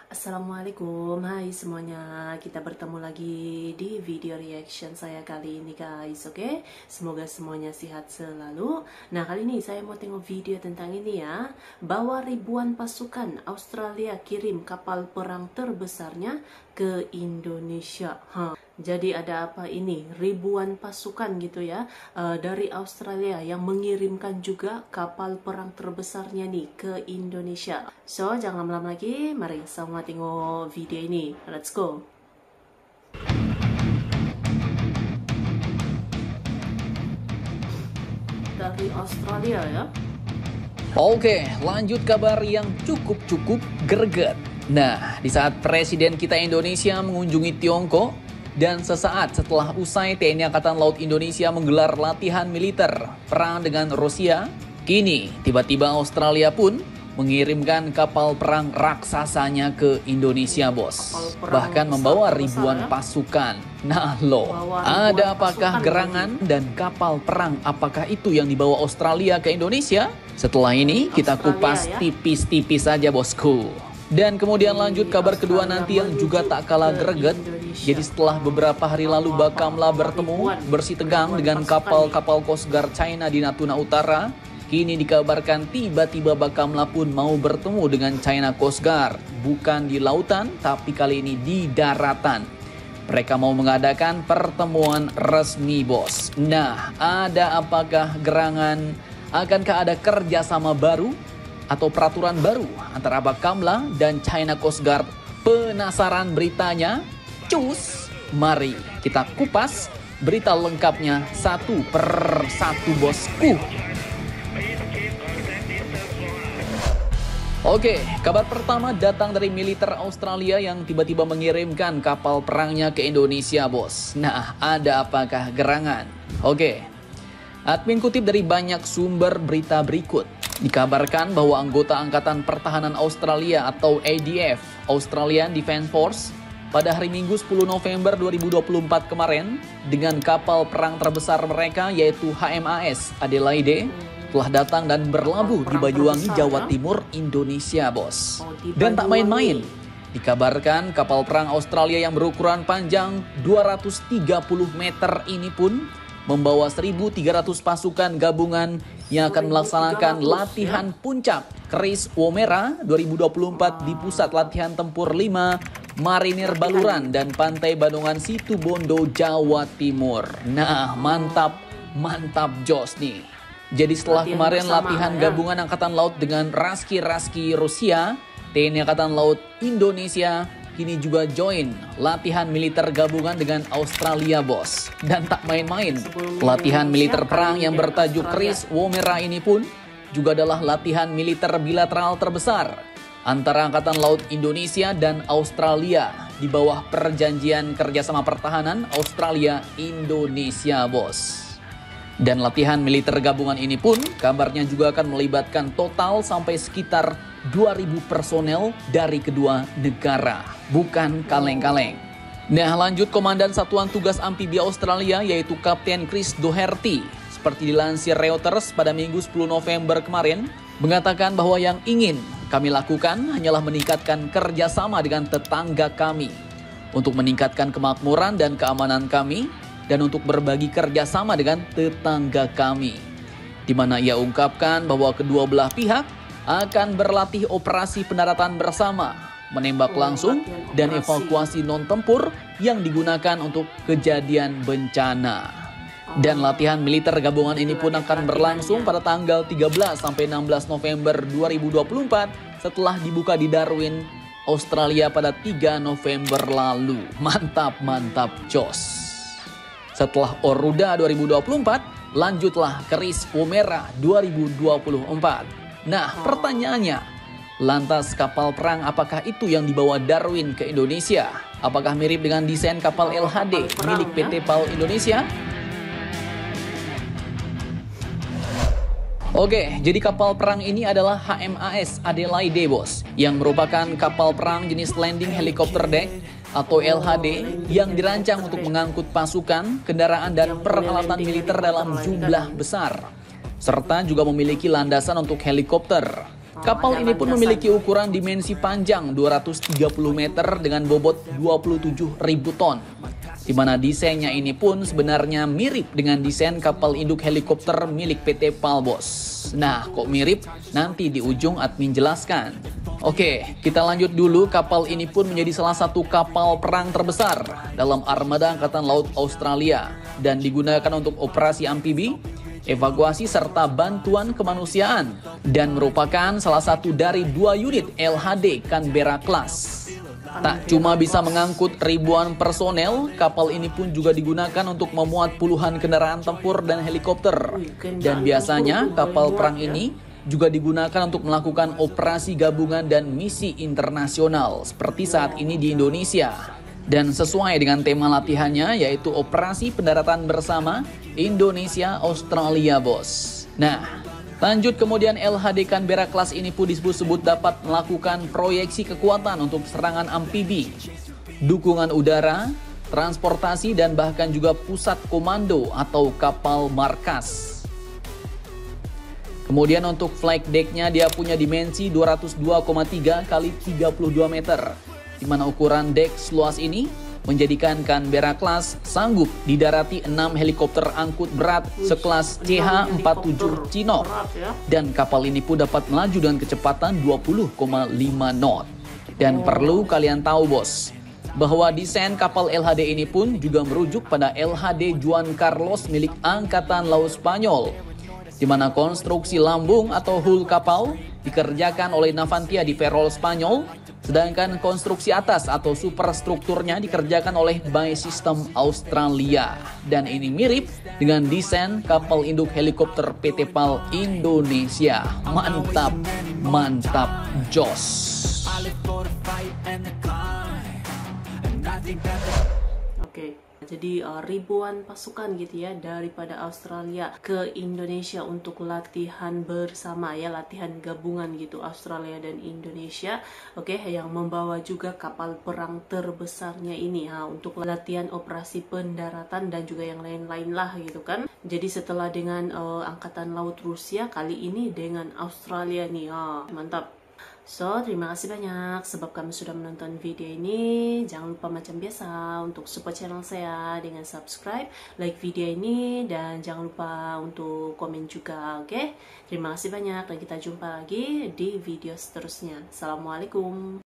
Assalamualaikum, hai semuanya. Kita bertemu lagi di video reaction saya kali ini guys, oke? Semoga semuanya sehat selalu. Nah, kali ini saya mau tengok video tentang ini ya. Bahwa ribuan pasukan Australia kirim kapal perang terbesarnya ke Indonesia. Jadi ada apa ini? Ribuan pasukan gitu ya dari Australia yang mengirimkan juga kapal perang terbesarnya nih ke Indonesia. So, jangan lama lagi, mari sama tengok video ini. Let's go. Dari Australia ya. Oke, lanjut kabar yang cukup greget. Nah, di saat Presiden kita Indonesia mengunjungi Tiongkok, dan sesaat setelah usai TNI Angkatan Laut Indonesia menggelar latihan militer perang dengan Rusia, kini tiba-tiba Australia pun mengirimkan kapal perang raksasanya ke Indonesia, bos. Bahkan membawa ribuan pasukan. Nah lo, ada apakah gerangan dan kapal perang apakah itu yang dibawa Australia ke Indonesia? Setelah ini kita kupas tipis-tipis saja bosku. Dan kemudian lanjut kabar kedua nanti yang juga tak kalah greget. Jadi setelah beberapa hari lalu Bakamla bertemu bersih tegang dengan kapal-kapal Coast Guard China di Natuna Utara, kini dikabarkan tiba-tiba Bakamla pun mau bertemu dengan China Coast Guard. Bukan di lautan, tapi kali ini di daratan. Mereka mau mengadakan pertemuan resmi, bos. Nah, ada apakah gerangan? Akankah ada kerjasama baru atau peraturan baru antara Bakamla dan China Coast Guard? Penasaran beritanya? Cus, mari kita kupas berita lengkapnya satu per satu, bosku. Oke, kabar pertama datang dari militer Australia yang tiba-tiba mengirimkan kapal perangnya ke Indonesia, bos. Nah, ada apakah gerangan? Oke, admin kutip dari banyak sumber berita berikut. Dikabarkan bahwa anggota Angkatan Pertahanan Australia atau ADF, Australian Defence Force, pada hari Minggu 10 November 2024 kemarin, dengan kapal perang terbesar mereka yaitu HMAS Adelaide, telah datang dan berlabuh di Banyuwangi, Jawa Timur, Indonesia, bos. Dan tak main-main, dikabarkan kapal perang Australia yang berukuran panjang 230 meter ini pun membawa 1.300 pasukan gabungan yang akan melaksanakan latihan puncak Keris Womera 2024 di Pusat Latihan Tempur 5 Marinir Baluran dan Pantai Bandungan Situbondo, Jawa Timur. Nah, mantap jos nih. Jadi setelah kemarin latihan gabungan Angkatan Laut dengan Raski Rusia, TNI Angkatan Laut Indonesia kini juga join latihan militer gabungan dengan Australia, bos. Dan tak main-main, latihan militer perang yang bertajuk Keris Womera ini pun juga adalah latihan militer bilateral terbesar antara Angkatan Laut Indonesia dan Australia di bawah Perjanjian Kerjasama Pertahanan Australia-Indonesia, bos. Dan latihan militer gabungan ini pun kabarnya juga akan melibatkan total sampai sekitar 2.000 personel dari kedua negara. Bukan kaleng-kaleng. Nah, lanjut Komandan Satuan Tugas Amfibi Australia yaitu Kapten Chris Doherty, seperti dilansir Reuters pada Minggu 10 November kemarin, mengatakan bahwa yang ingin kami lakukan hanyalah meningkatkan kerjasama dengan tetangga kami untuk meningkatkan kemakmuran dan keamanan kami dan untuk berbagi kerjasama dengan tetangga kami, di mana ia ungkapkan bahwa kedua belah pihak akan berlatih operasi pendaratan bersama, menembak langsung, dan evakuasi non-tempur yang digunakan untuk kejadian bencana. Dan latihan militer gabungan ini pun akan berlangsung pada tanggal 13 sampai 16 November 2024 setelah dibuka di Darwin, Australia pada 3 November lalu. Mantap jos. Setelah Oruda 2024, lanjutlah Keris Womera 2024. Nah, pertanyaannya, lantas kapal perang apakah itu yang dibawa Darwin ke Indonesia? Apakah mirip dengan desain kapal LHD milik PT PAL Indonesia? Oke, jadi kapal perang ini adalah HMAS Adelaide, bos, yang merupakan kapal perang jenis landing helicopter deck atau LHD yang dirancang untuk mengangkut pasukan, kendaraan, dan peralatan militer dalam jumlah besar, serta juga memiliki landasan untuk helikopter. Kapal ini pun memiliki ukuran dimensi panjang 230 meter dengan bobot 27.000 ton. Di mana desainnya ini pun sebenarnya mirip dengan desain kapal induk helikopter milik PT PAL, bos. Nah, kok mirip? Nanti di ujung admin jelaskan. Oke, kita lanjut dulu. Kapal ini pun menjadi salah satu kapal perang terbesar dalam armada Angkatan Laut Australia dan digunakan untuk operasi amfibi, evakuasi serta bantuan kemanusiaan dan merupakan salah satu dari 2 unit LHD Canberra Class. Tak cuma bisa mengangkut ribuan personel, kapal ini pun juga digunakan untuk memuat puluhan kendaraan tempur dan helikopter. Dan biasanya kapal perang ini juga digunakan untuk melakukan operasi gabungan dan misi internasional seperti saat ini di Indonesia. Dan sesuai dengan tema latihannya yaitu Operasi Pendaratan Bersama Indonesia-Australia, bos. Nah, lanjut kemudian LHD Canberra Class ini pun disebut-sebut dapat melakukan proyeksi kekuatan untuk serangan amfibi, dukungan udara, transportasi, dan bahkan juga pusat komando atau kapal markas. Kemudian untuk flight deck-nya dia punya dimensi 202,3 kali 32 meter. Di mana ukuran dek seluas ini menjadikan Canberra Class sanggup didarati 6 helikopter angkut berat sekelas CH-47 Chinook. Dan kapal ini pun dapat melaju dengan kecepatan 20,5 knot. Dan perlu kalian tahu, bos, bahwa desain kapal LHD ini pun juga merujuk pada LHD Juan Carlos milik Angkatan Laut Spanyol, di mana konstruksi lambung atau hull kapal dikerjakan oleh Navantia di Ferrol, Spanyol, sedangkan konstruksi atas atau superstrukturnya dikerjakan oleh By System Australia. Dan ini mirip dengan desain kapal induk helikopter PT PAL Indonesia. Mantap, mantap, jos. Oke, jadi ribuan pasukan gitu ya daripada Australia ke Indonesia untuk latihan bersama ya, latihan gabungan gitu Australia dan Indonesia. Oke, yang membawa juga kapal perang terbesarnya ini untuk latihan operasi pendaratan dan juga yang lain-lain lah gitu kan. Jadi setelah dengan Angkatan Laut Rusia, kali ini dengan Australia nih. Mantap. So, terima kasih banyak sebab kamu sudah menonton video ini. Jangan lupa macam biasa untuk support channel saya dengan subscribe, like video ini, dan jangan lupa untuk komen juga, oke? Terima kasih banyak dan kita jumpa lagi di video seterusnya. Assalamualaikum.